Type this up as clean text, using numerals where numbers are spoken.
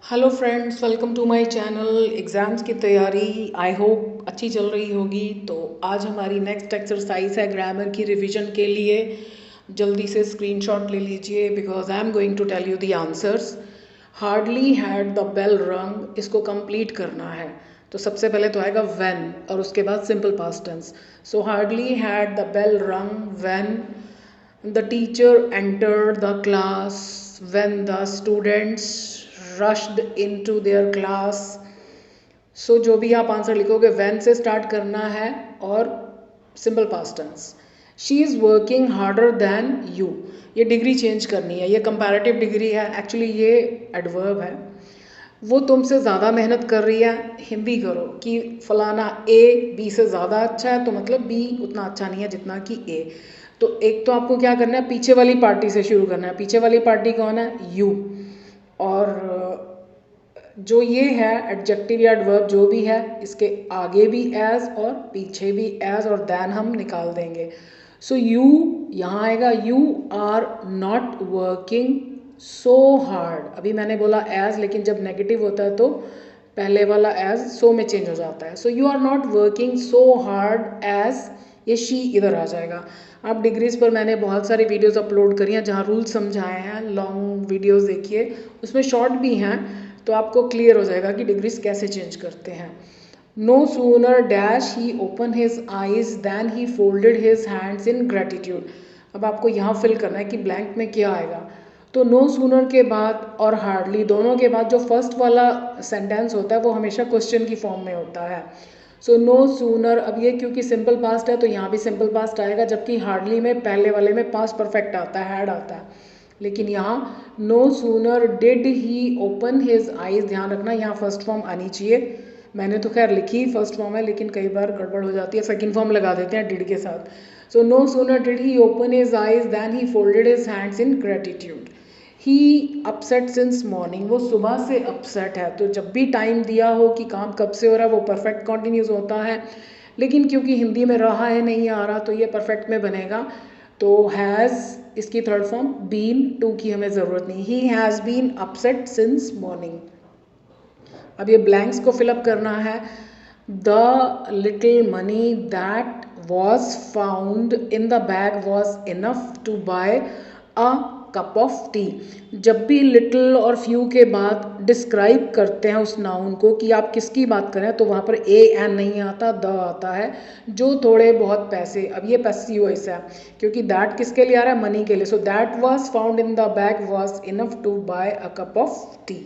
Hello friends, welcome to my channel. Exams की तैयारी I hope अच्छी चल रही होगी। तो आज हमारी नेक्स्ट एक्सरसाइज है ग्रामर की रिवीजन के लिए। जल्दी से स्क्रीनशॉट ले लीजिए because I am going to tell you the answers. Hardly had the bell rung, इसको कंप्लीट करना है। तो सबसे पहले तो आएगा व्हेन और उसके बाद simple past tense. So hardly had the bell rung when the teacher entered the class, when the students rushed into their class. So जो भी आप आंसर लिखोगे when से स्टार्ट करना है और simple past tense. She is working harder than you, ये degree change करनी है, ये कंपैरेटिव डिग्री है, एक्चुअली ये एडवर्ब है। वो तुमसे ज़्यादा मेहनत कर रही है, हिंदी करो कि फलाना ए बी से ज़्यादा अच्छा है, तो मतलब बी उतना अच्छा नहीं है जितना कि ए। तो एक तो आपको क्या करना है, पीछे वाली पार्टी से शुरू करना है। पीछे वाली पार्टी कौन है? यू। और जो ये है एडजेक्टिव या एडवर्ब जो भी है, इसके आगे भी एज और पीछे भी एज और देन हम निकाल देंगे। सो यू यहाँ आएगा, you are not working so hard. अभी मैंने बोला एज, लेकिन जब नेगेटिव होता है तो पहले वाला एज सो में चेंज हो जाता है। So you are not working so hard as, ये शी इधर आ जाएगा। आप डिग्रीज पर मैंने बहुत सारी वीडियोस अपलोड करी हैं जहाँ रूल्स समझाए हैं, लॉन्ग वीडियोस देखिए, उसमें शॉर्ट भी हैं, तो आपको क्लियर हो जाएगा कि डिग्रीज कैसे चेंज करते हैं। No sooner dash he open his eyes than he folded his hands in gratitude. अब आपको यहाँ फिल करना है कि ब्लैंक में क्या आएगा। तो नो सूनर के बाद और हार्डली दोनों के बाद जो फर्स्ट वाला सेंटेंस होता है वो हमेशा क्वेश्चन की फॉर्म में होता है। सो नो सूनर, अब ये क्योंकि सिंपल पास्ट है तो यहाँ भी सिंपल पास्ट आएगा, जबकि हार्डली में पहले वाले में पास्ट परफेक्ट आता है, हैड आता है। लेकिन यहाँ no sooner did he open his eyes, ध्यान रखना यहाँ फर्स्ट फॉर्म आनी चाहिए। मैंने तो खैर लिखी फर्स्ट फॉर्म है, लेकिन कई बार गड़बड़ हो जाती है, सेकंड फॉर्म लगा देते हैं डिड के साथ। So no sooner did he open his eyes than he folded his hands in gratitude. He upset since morning, वो सुबह से अपसेट है। तो जब भी टाइम दिया हो कि काम कब से हो रहा है वो परफेक्ट कॉन्टिन्यूस होता है, लेकिन क्योंकि हिंदी में रहा है नहीं आ रहा तो ये परफेक्ट में बनेगा। तो हैज़ इसकी थर्ड फॉर्म, बीन टू की हमें ज़रूरत नहीं, he has been upset since morning. अब ये ब्लैंक्स को फिलअप करना है। The little money that was found in the bag was enough to buy a cup of tea. जब भी लिटिल और फ्यू के बाद डिस्क्राइब करते हैं उस नाउन को कि आप किसकी बात करें, तो वहाँ पर ए एन नहीं आता, द आता है, जो थोड़े बहुत पैसे। अब ये पैसिव वॉइस है क्योंकि दैट किसके लिए आ रहा है? मनी के लिए। So that was found in the bag was enough to buy a cup of T.